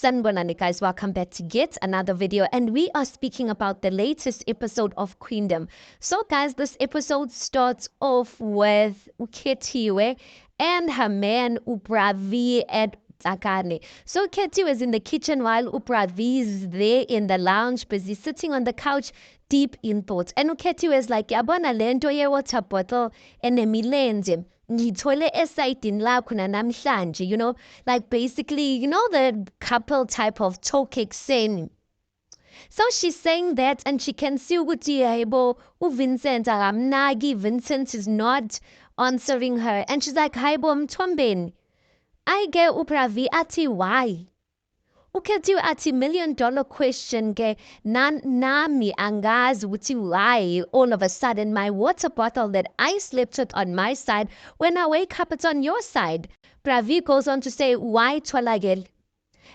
Sanibonani guys, welcome back to yet another video, and we are speaking about the latest episode of Queendom. So guys, this episode starts off with Uketiwe and her man Upravi at Takane. So Ketiwe is in the kitchen while Upravi is there in the lounge, busy sitting on the couch, deep in thought. And Uketiwe is like, yabona lento ye water bottle enemilenze. Ngithole esayidini lakho namhlanje, you know, like basically, you know, the couple type of talk ekuseni. So she's saying that, and she can see ukuthi hayibo uVincent akamnaki. Vincent is not answering her, and she's like, hayibo mthombeni, ayike uPravi athi why. Ukhethiwe athi $1 million question ke nami angazi ukuthi why all of a sudden my water bottle that I slept with on my side, when I wake up it's on your side. Pravi goes on to say why twalagel.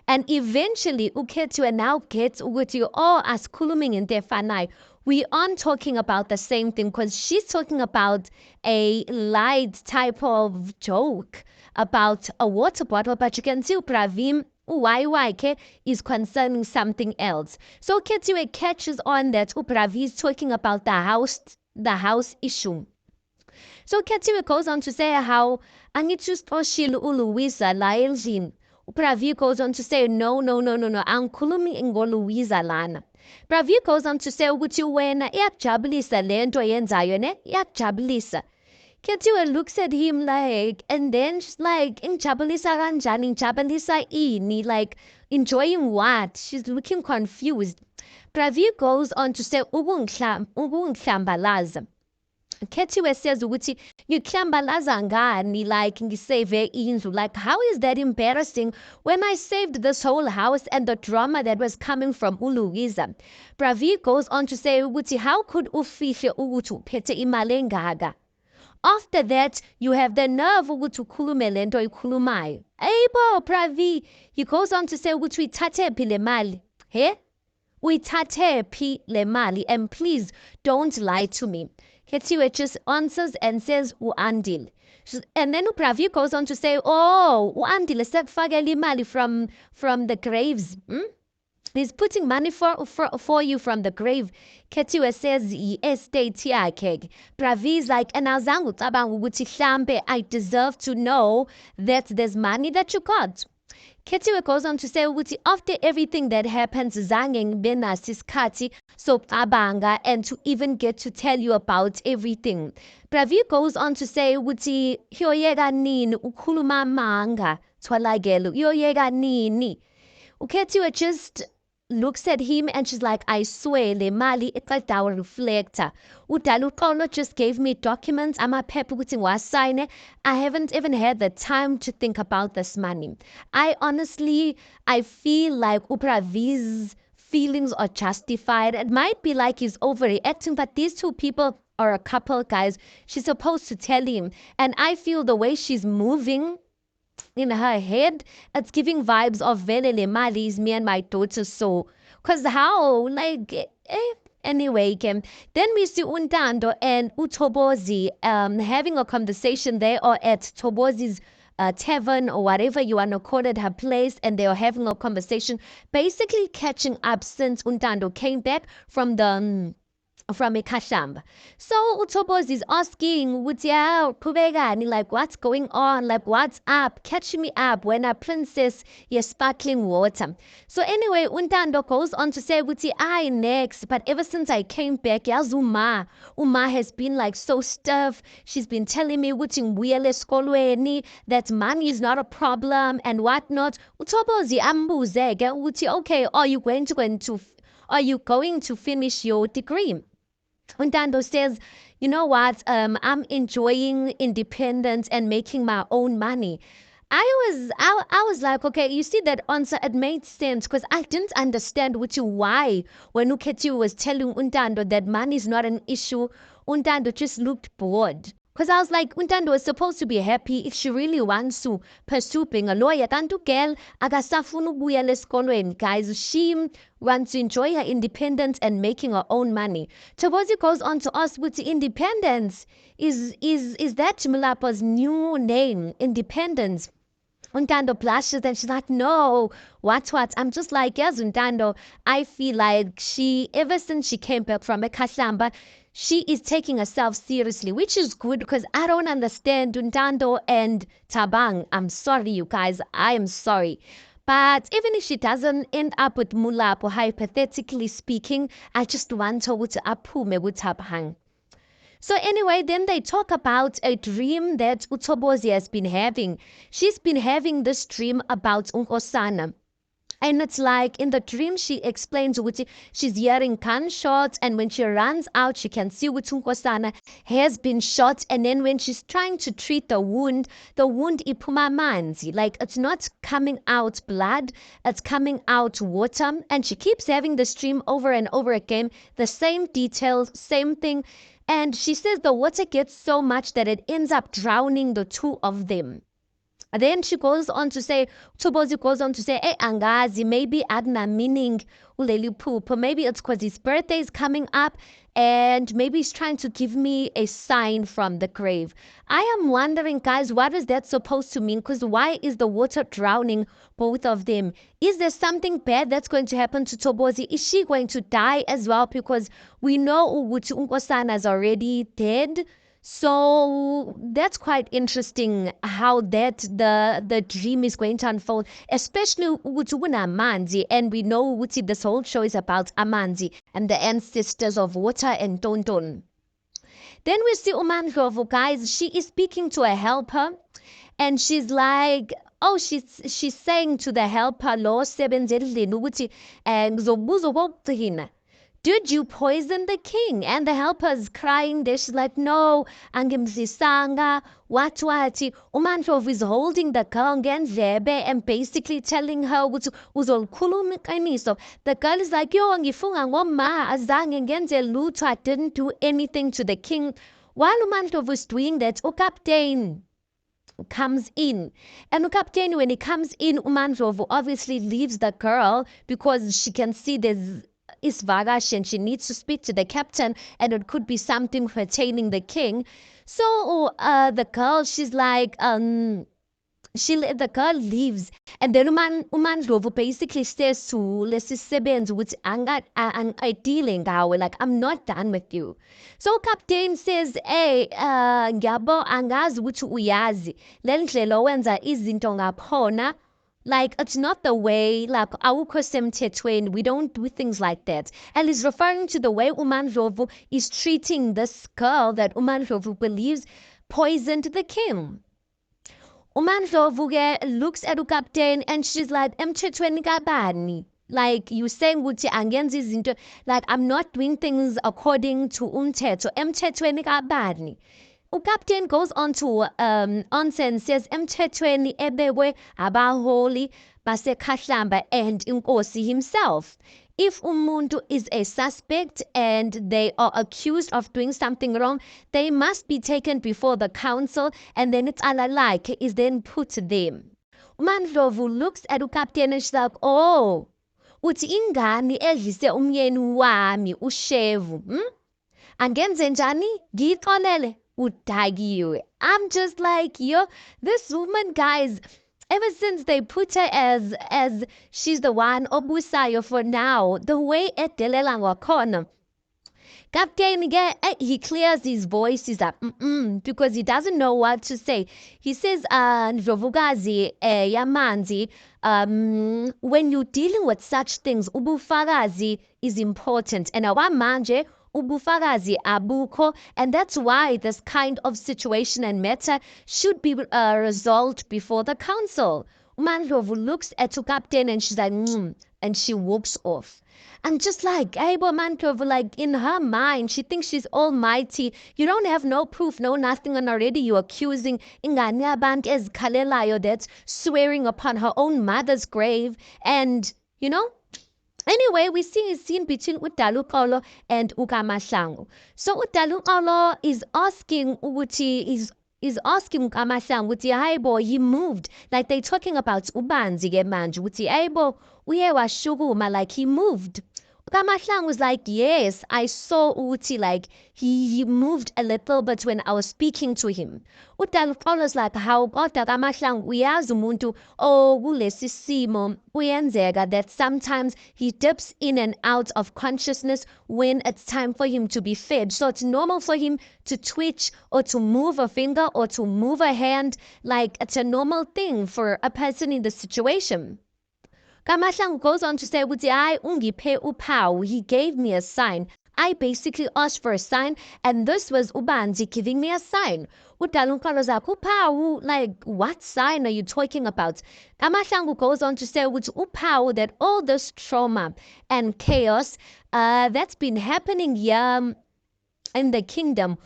And eventually Ukhethiwe now gets ukuthi asikhuluming into efanayo. We aren't talking about the same thing, because she's talking about a light type of joke about a water bottle, but you can see Pravim YYK is concerning something else. So Ketiwe catches on that Upravi is talking about the house issue. So Ketiwe goes on to say how angithustoshile uLuisa la eldlini. Upravi goes on to say no, angikhulumi ngoluisa lana. Pravi goes on to say ukuthi wena iyakujabulisa lento yenzayo ne, iyakujabulisa. Ketiwe looks at him like, and then she's like, ingijabulisa kanjani, ingijabulisa ini, like, enjoying what? She's looking confused. Pravi goes on to say ubungihlambalaza. Ketiwe says ukuthi ngihlambalaza ngani, like ngisave indlu. Like, how is that embarrassing when I saved this whole house and the drama that was coming from uLuisa? Pravi goes on to say ukuthi how could ufihle ukuthi uphethe imali engaka? After that, you have the nerve ukuthi ukhulume lento ikhulumayo. Ayibo Pravi, he goes on to say ukuthi uyithathe phi le mali? He? Uyithathe phi le mali? And please don't lie to me. Ketiwe just answers and says uandile. And then Pravi goes on to say, uandile sekufakela imali from the graves. He's putting money for you from the grave. Ketiwe says estate yakhe. Pravi is like, and azange ucabanga ukuthi mhlambe I deserve to know that there's money that you got. Ketiwe goes on to say ukuthi after everything that happens zange ngibe naso isikhathi sokucabanga and to even get to tell you about everything. Pravi goes on to say ukuthi uyoyeka nini ukhuluma amanga Twalagelo, uyoyeka nini. Ketiwe just looks at him and she's like, I swear le mali iqeda reflector. Udala uqolo just gave me documents amaphepha ukuthi ngiwasayine. I haven't even had the time to think about this money. I feel like Upravi's feelings are justified. It might be like he's overreacting, but these two people are a couple, guys. She's supposed to tell him, and I feel the way she's moving in her head, it's giving vibes of Velele Mali's me and my daughter. So, cause how, like, anyway, then we see Untando and Utobozi having a conversation there, or at Tobozi's tavern or whatever you want to call it, her place, and they are having a conversation, basically catching up since Untando came back from Ekashamba. So Utobozi is asking, like, what's going on? Like, what's up? Catch me up when a princess is sparkling water. So anyway, Untando goes on to say, I next, but ever since I came back, Uma has been like so stiff. She's been telling me that money is not a problem and whatnot. Utobozi ambuze, okay, are you going to finish your degree? Untando says, you know what, I'm enjoying independence and making my own money. I was like, okay, you see that answer, it made sense, because I didn't understand why when Uketiwe was telling Untando that money is not an issue, Untando just looked bored. Because I was like, Untando was supposed to be happy if she really wants to pursue being a lawyer. Tanto girl, akasafuna ukubuyela esikolweni, guys. She wants to enjoy her independence and making her own money. Tobozi goes on to ask, with independence, is that Mulapa's new name, independence? Untando blushes and she's like, no, what? I'm just like, yes, Untando. I feel like ever since she came back from a Kasamba, she is taking herself seriously, which is good because I don't understand Untando and Tabang. I'm sorry, you guys. I am sorry. But even if she doesn't end up with Mulapo, hypothetically speaking, I just want her to aphume with Tabang. So anyway, then they talk about a dream that Utobozi has been having. She's been having this dream about Unkosana. And it's like in the dream, she explains Uti she's hearing gunshots, and when she runs out, she can see Utunkosana has been shot. And then when she's trying to treat the wound ipuma manzi, like it's not coming out blood, it's coming out water. And she keeps having this dream over and over again, the same details, same thing. And she says the water gets so much that it ends up drowning the two of them. Then she goes on to say, Tobozi goes on to say, hey, Angazi, maybe Adna meaning Uleli Poop. Maybe it's because his birthday is coming up and maybe he's trying to give me a sign from the grave. I am wondering, guys, what is that supposed to mean? Because why is the water drowning both of them? Is there something bad that's going to happen to Tobozi? Is she going to die as well? Because we know Uguti Unkosana is already dead. So that's quite interesting how the dream is going to unfold, especially ukuthi kunamanzi, and we know ukuthi this whole show is about amanzi and the ancestors of water and tonton. Then we see Umandlovu, guys. She is speaking to a helper, and she's like, oh, she's saying to the helper, lo sebenzeli ukuthi ngizobuza okokugcina. Did you poison the king? And the helper's crying there. She's like, no, angimzisanga, wati. Umandlovu is holding the girl ngendlebe and basically telling her ukuthi uzolikhuluma iqiniso. The girl is like, yo, ngifunga ngoma, azange ngenze lutho, I didn't do anything to the king. While Umandlovu is doing that, Ukaptain comes in. And Ukaptain, when he comes in, Umandlovu obviously leaves the girl because she can see there's Isvagash and she needs to speak to the captain, and it could be something pertaining the king. So the girl, she's like, the girl leaves, and then Umandlovu basically says to lesisebenzi ukuthi ayidile ngawe, like I'm not done with you. So captain says, hey, ngiyabo angazi ukuthi uyazi le ndlela owenza izinto ngakhona. Like, it's not the way, like, awukho semthethweni, we don't do things like that. And he's referring to the way Umandlovu is treating this girl that Umandlovu believes poisoned the king. Umandlovu looks at uCaptain and she's like, emthethweni kabani? Like, you saying ukuthi angenzi izinto, like, I'm not doing things according to umthetho. Emthethweni kabani? Ucaptain goes on to answer and says, emthethweni ebekwe abaholi baseKhahlamba and inkosi himself. If umuntu is a suspect and they are accused of doing something wrong, they must be taken before the council, and then it's alalike is then put to them. Umandlovu looks at uCaptain and she's like, oh, uthi ingani edlise umyeni wami ushevu, angenze njani ngixolele udagiwe. I'm just like, yo, this woman, guys, ever since they put her as she's the one obusayo for now, the way edelela ngakhona, Captain, he clears his voice. He's like, because he doesn't know what to say. He says, Ndlovukazi yamanzi, when you're dealing with such things, ubufakazi is important. And awamanje, ubufakazi abukho, and that's why this kind of situation and matter should be resolved before the council. Umandlovu looks at uCaptain and she's like, and she walks off. I'm just like, Aibo Mandlovu, like in her mind, she thinks she's almighty. You don't have no proof, no nothing, and already you're accusing ingane yabantu ezikhalelayo that's swearing upon her own mother's grave. And, you know, anyway, we see a scene between Udaluqolo and uKamahlangu. So Udaluqolo is asking ukuthi is asking uKamahlangu ukuthi hayibo, he moved, like they talking about ubanzi ke manje ukuthi hayibo uye washukuma, like he moved. Kamahlang was like, yes, I saw Uti, like, he moved a little bit when I was speaking to him. Utal was like, how kodwa Kamahlang uyazi umuntu kulesi simo uyenzeka that sometimes he dips in and out of consciousness when it's time for him to be fed. So it's normal for him to twitch or to move a finger or to move a hand. Like, it's a normal thing for a person in the situation. Kamahlangu goes on to say, ukuthi I ungiphe uphawu. He gave me a sign. I basically asked for a sign, and this was Ubanzi giving me a sign. Udalunkalo was like, uphawu, like, what sign are you talking about? Kamahlangu goes on to say, ukuthi uphawu, that all this trauma and chaos that's been happening here in the kingdom,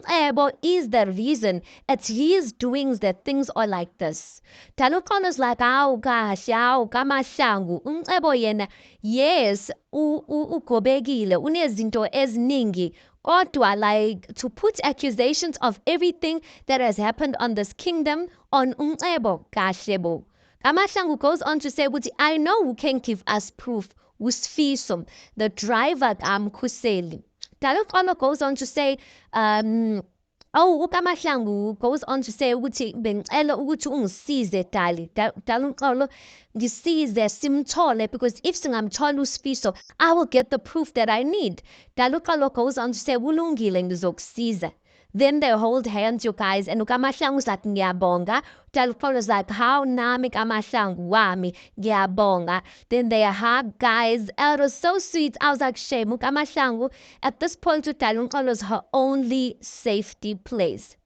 Ebo is the reason. It's his doings that things are like this. Talukono's like, aw gosh, aw Kamahlangu, Ebo yena, yes, ugobekile, unezinto eziningi. Kodwa, like, to put accusations of everything that has happened on this kingdom on Ebo, Kashebo. Kamahlangu goes on to say, I know who can give us proof. Usfiso, the driver Kuseli. Talukolo goes on to say, uKamahlangu goes on to say ukuthi bengicela ukuthi ungisize Dali. Talukolo ngisize simthole, because if singamthola uSifiso, I will get the proof that I need. Talukolo goes on to say kulungile ngizokusiza. Then they hold hands, you guys, and uKamahlangu's like, ngiyabonga. Talukolo's like, how nami Kamahlangu wami, ngiyabonga. Then they hug, guys. It was so sweet. I was like, shame, uKamahlangu. At this point, Talukolo's her only safety place.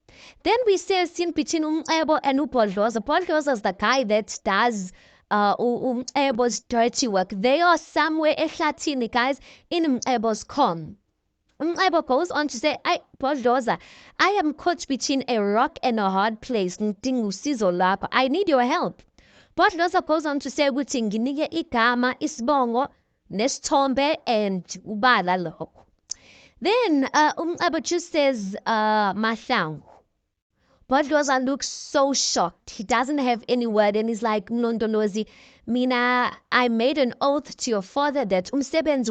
Then we see a scene between Ebo and Upoldoza. Upoldoza is the guy that does Ebo's dirty work. They are somewhere ehlathini, guys, in Ebo's com. Ebo goes on to say, Poldoza, I am caught between a rock and a hard place. I need your help. Poldoza goes on to say, nginike igama, isibongo, nesithombe, and ubala lokho. Then Ebo just says, Mahlangu. Poldoza looks so shocked. He doesn't have any word, and he's like, Mlondolozi, mina, I made an oath to your father that ngumsebenzi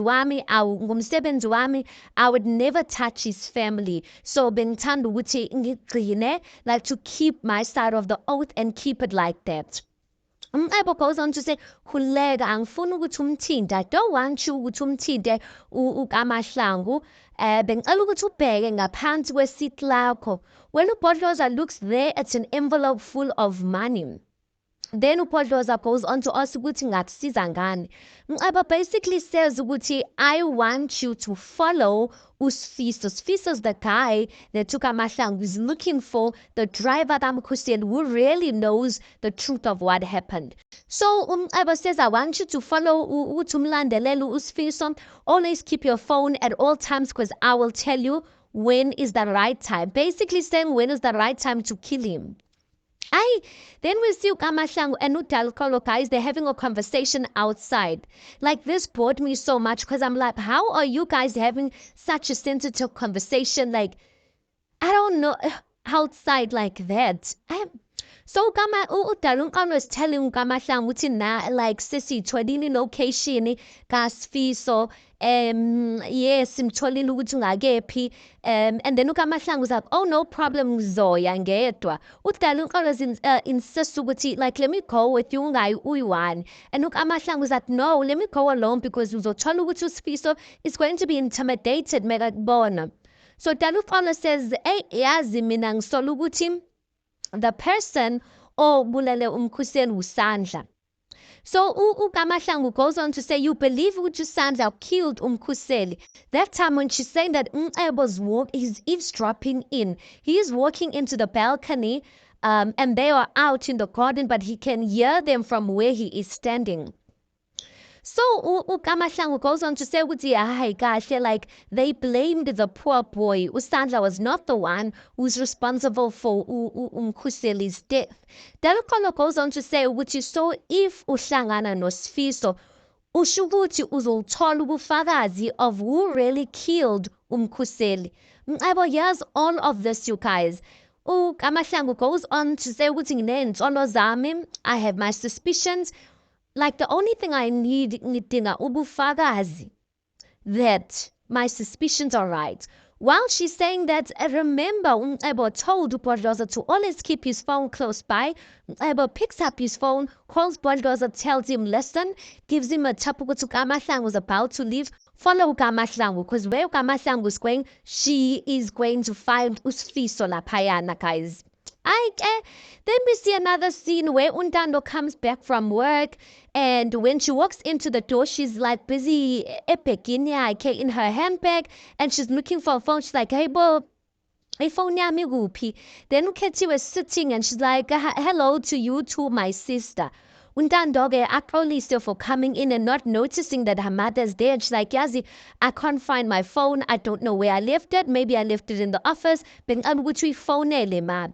wami, I would never touch his family. So bengithanda ukuthi ngigcine, like, to keep my side of the oath and keep it like that. Ebo goes on to say, khuleka, angifuni ukuthi umthinte. I don't want you ukuthi umthinte uKamahlangu. Bengicela ukuthi ubheke ngaphansi kwesiti lakho. When uPodloza looks there, it's an envelope full of money. Then uPodloza goes on to ask ukuthi ngakusiza ngani. Mnceba basically says ukuthi, I want you to follow uSifiso. Sifiso is the guy that uKamahlangu is looking for, the driver kaMkhuseli who really knows the truth of what happened. So Mnceba says, I want you to follow umlandelele uSifiso. Always keep your phone at all times, because I will tell you when is the right time. Basically saying when is the right time to kill him. Then we see Kamahlangu and Utalkolo, guys, they're having a conversation outside. Like, this bored me so much, because I'm like, how are you guys having such a sensitive conversation? Like, I don't know, outside like that. So Utalkolo is telling Kamahlangu ukuthi na, like, sisi tholile location kaSifiso. Yes, simtholile ukuthi ungakephi. And then uKamahlangu was like, oh, no problem, Zoya ngedwa. Udalunkolo insists ukuthi, like, let me go with you, ungayi uyi-one. And uKamahlangu was like, no, let me go alone, because uzothola ukuthi uSifiso is going to be intimidated mekakubona. So Dalunkolo says, hey, yazi mina ngisola ukuthi the person obulale uMkhuseli uSandla. So uKamahlangu goes on to say, you believe ukuthi Sandla killed uMkhuseli. That time when she's saying that he's eavesdropping in. He is walking into the balcony and they are out in the garden, but he can hear them from where he is standing. So uKamahlangu goes on to say ukuthi hayi kahle, like, they blamed the poor boy. uSandla was not the one who's responsible for uMkhuseli's death. Dalukolo goes on to say ukuthi, so if uhlangana noSifiso, usho ukuthi uzoluthola ubufakazi of who really killed uMkhuseli. Mncebo, here's all of this, you guys. uKamahlangu goes on to say ukuthi nginey'nsolo zami, I have my suspicions. Like, the only thing I need ngidinga ubufakazi. that my suspicions are right. While she's saying that, remember, Ebo told Bulldozer to always keep his phone close by. Ebo picks up his phone, calls Bulldozer, tells him, listen, gives him a tapu to Kamasang was about to leave. Follow Kamasang, because where Kamasang was going, she is going to find Usfiso La Payana, guys. Then we see another scene where Untando comes back from work, and when she walks into the door, she's like busy in her handbag, and she's looking for a phone. She's like, hey, Bo, phone yami kuphi. Then Ukhetty was sitting, and she's like, hello to you too, my sister. Untando-ke axolise for coming in and not noticing that her mother's there. And she's like, Yazi, I can't find my phone. I don't know where I left it. Maybe I left it in the office. Bengicela ukuthi uyifonele ma.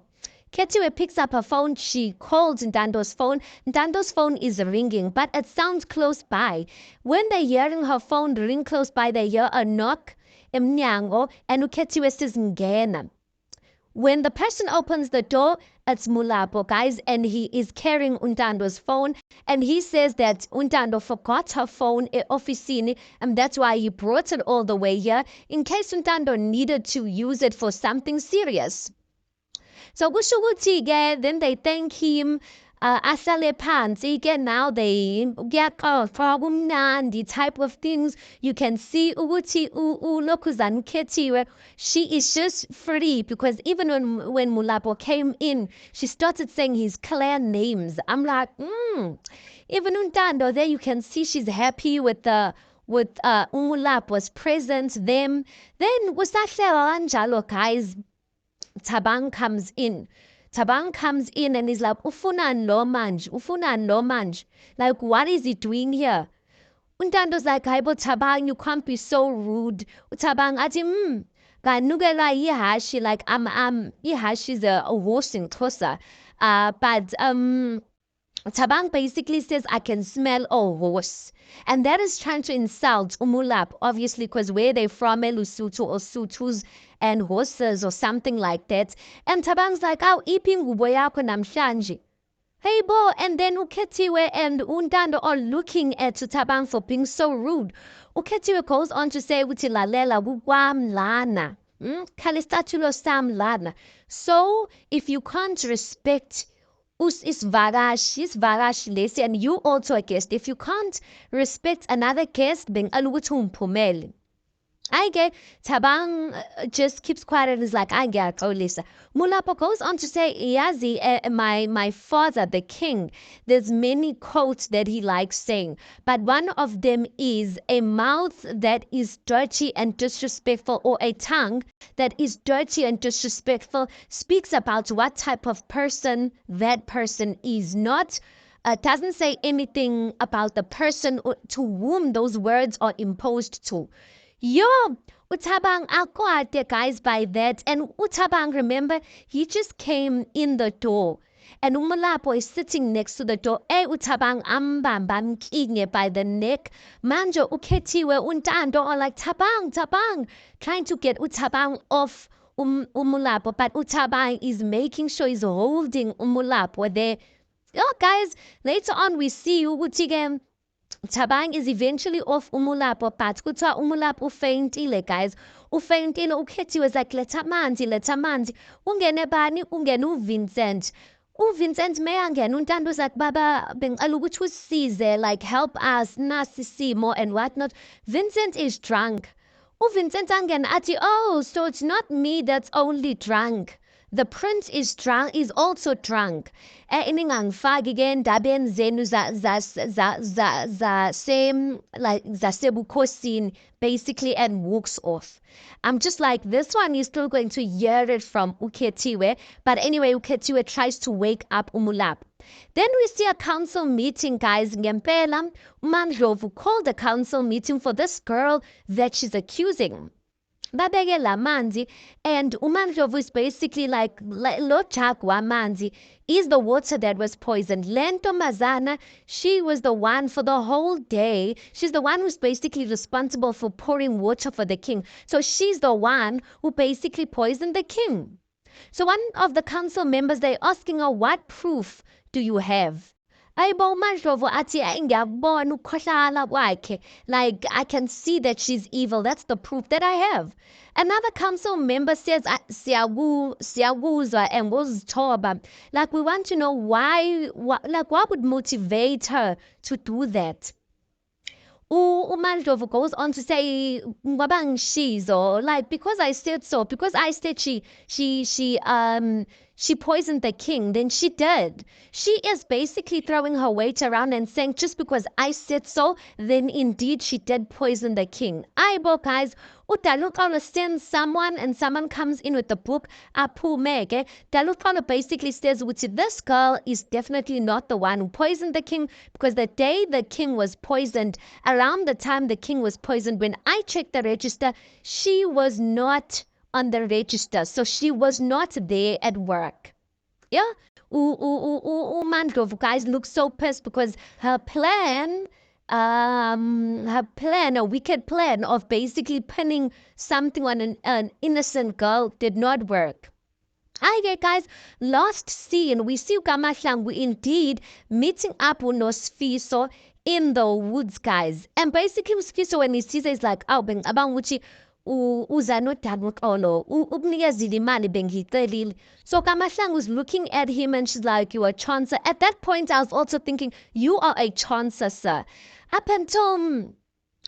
Ketiwe picks up her phone. She calls Ndando's phone. Ndando's phone is ringing, but it sounds close by. When they're hearing her phone ring close by, they hear a knock, emnyango, and Uketiwe says ngena. When the person opens the door, it's Mulapo, guys, and he is carrying Untando's phone, and he says that Untando forgot her phone at officini, and that's why he brought it all the way here, in case Untando needed to use it for something serious. So kushukuthi-ke, then they thank him, asale phansi-ke, now they get the type of things. You can see ukuthi uLokhuzana Khethiwe, she is just free, because even when Mulapo came in, she started saying his clan names. I'm like, even Untando there, you can see she's happy with Mulapo's presence, them. Then kusahlela kanjalo, guys. Tabang comes in. Tabang comes in and is like, ufunan lo manje. Like, what is he doing here? Untando's like, Haibo Tabang, you can't be so rude. Tabang ati, ganugela ihashi, like, ihashi's a horse in Xhosa. But Tabang basically says, I can smell a horse. And that is trying to insult Umulap, obviously, because where they're from, Lesotho or Sothos and horses or something like that. And Tabang's like, oh, iping ngubo yakho namhlanje. Hey, Bo, and then Ukhethiwe and Untando are looking at Tabang for being so rude. Ukhethiwe goes on to say, uthi lalela kukwamlana. Khalistatulo sam lana. So, if you can't respect is varash lesi, and you also a guest. If you can't respect another guest, being alugutum pumel. I get Tabang just keeps quiet and is like, I get Lisa. Mulapo goes on to say, Yazi, my father, the king, there's many quotes that he likes saying, but one of them is a mouth that is dirty and disrespectful, or a tongue that is dirty and disrespectful, speaks about what type of person that person is not. Doesn't say anything about the person to whom those words are imposed to. Yo, Utabang akwate, guys, by that. And Utabang, remember, he just came in the door. And Umalapo is sitting next to the door. Utabang ambam kinge by the neck. Manjo Ukhethiwe Untando are like, Tabang, trying to get Utabang off Umulapo. But Utabang is making sure he's holding Umulapo there. Oh, guys, later on we see Utigem. Tabang is eventually off Umulapo, but kuthiwa Umulapo ufeyintile, guys. Ufeyintile, Ukhethiwe was like, letha manzi. Ungene bani, ungene uVincent. UVincent meyangena, Untando like, baba, bengicela ukuthi usize, like, help us, nasi simo and whatnot. Vincent is drunk. UVincent angena athi, oh, so it's not me that's only drunk. The prince is drunk, is also drunk. Iningangifaki ke endabeni zenu zasebukhosini, basically, and walks off. I'm just like, this one is still going to hear it from Ukhethiwe. But anyway, Ukhethiwe tries to wake up Umulap. Then we see a council meeting, guys. Ngempela, uMandlovu called a council meeting for this girl that she's accusing. Babeke lamanzi, and uMandlovu is basically like lo jug wamanzi is the water that was poisoned. Lento Mazana, she was the one for the whole day. She's the one who's basically responsible for pouring water for the king. So she's the one who basically poisoned the king. So one of the council members, they're asking her, what proof do you have? Ayibo uMandlovu athi ayi ngiyakubona ukukhohlakala kwakhe. Like I can see that she's evil. That's the proof that I have. Another council member says siyakuzwa and ngozithoba. Like we want to know why like what would motivate her to do that. uMandlovu goes on to say ngoba ngishizo, like because I said so, because I said she poisoned the king, then she did. She is basically throwing her weight around and saying just because I said so, then indeed she did poison the king. Ayibo guys, uDaluxolo sends someone and someone comes in with the book aphume. Daluxolo basically says this girl is definitely not the one who poisoned the king, because the day the king was poisoned, around the time the king was poisoned, when I checked the register, she was not on the register, so she was not there at work. Yeah, Mandlovu guys look so pissed because her plan, a wicked plan of basically pinning something on an innocent girl did not work. Hi guys, last scene we see uKamahlangu indeed meeting up with Nosfiso in the woods, guys. And basically Nosfiso, when he sees it, he's like, "Aw bengicabanga ukuthi uza noDaluxolo, ukunikezile imali bengiyicelile." So Kamahlangu was looking at him and she's like, "You are a chancer." At that point I was also thinking, you are a chancer, sir. Up until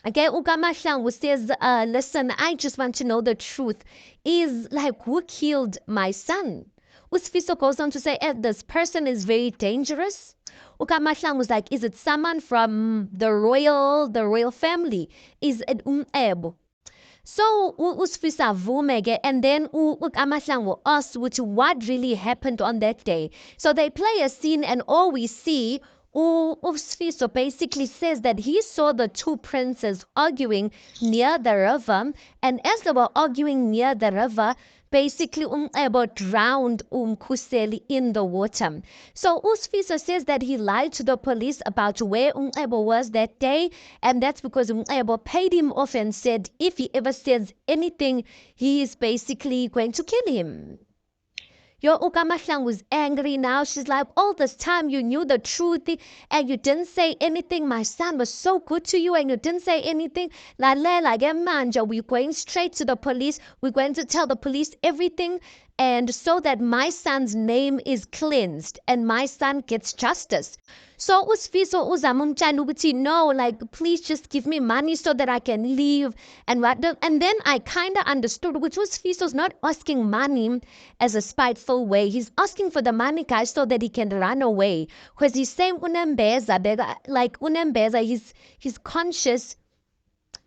okay, uKamahlangu says, listen, I just want to know the truth. Is like, who killed my son? Usfiso goes on to say, this person is very dangerous. uKamahlangu was like, is it someone from the royal family? Is it Ebo? So Usfisa vumege, and then uKamahlangu asks what really happened on that day. So they play a scene and all we see, Usfiso basically says that he saw the two princes arguing near the river, and as they were arguing near the river, basically Ebo drowned Khuseli in the water. So Usfiso says that he lied to the police about where Ebo was that day, and that's because Ebo paid him off and said if he ever says anything, he is basically going to kill him. Your uKamahlangu was angry now. She's like, all this time you knew the truth and you didn't say anything. My son was so good to you and you didn't say anything. Like manja, we're going straight to the police. We're going to tell the police everything, and so that my son's name is cleansed and my son gets justice. So Usfiso uzamumtshela ukuthi no, like please just give me money so that I can leave and what. And then I kind of understood which Usfiso's not asking money as a spiteful way. He's asking for the money, guys, so that he can run away, because he's saying unembeza, like unembeza, his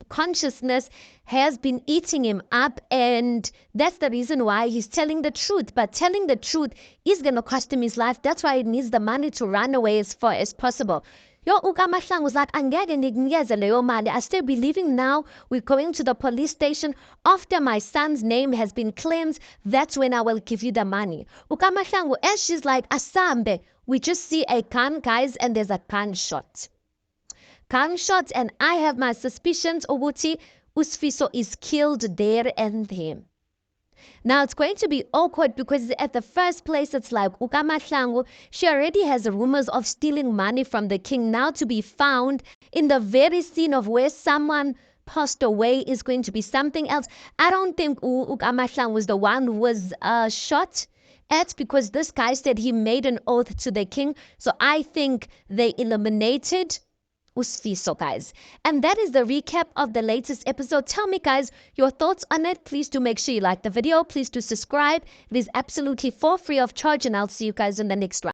consciousness has been eating him up, and that's the reason why he's telling the truth. But telling the truth is going to cost him his life. That's why he needs the money to run away as far as possible. Yo uKamahlangu was like, angeke ngikunikeze leyo mali. I still be leaving now. We're going to the police station. After my son's name has been cleansed, that's when I will give you the money. uKamahlangu, as she's like, asambe, we just see a gun, guys, and there's a gunshot. And I have my suspicions ukuthi Usfiso is killed there and then. Now it's going to be awkward because at the first place it's like uKamahlangu, she already has rumors of stealing money from the king, now to be found in the very scene of where someone passed away is going to be something else. I don't think uKamahlangu was the one who was shot at, because this guy said he made an oath to the king. So I think they eliminated Usfiso, guys. And that is the recap of the latest episode. Tell me, guys, your thoughts on it. Please do make sure you like the video. Please do subscribe. It is absolutely for free of charge, and I'll see you guys in the next one.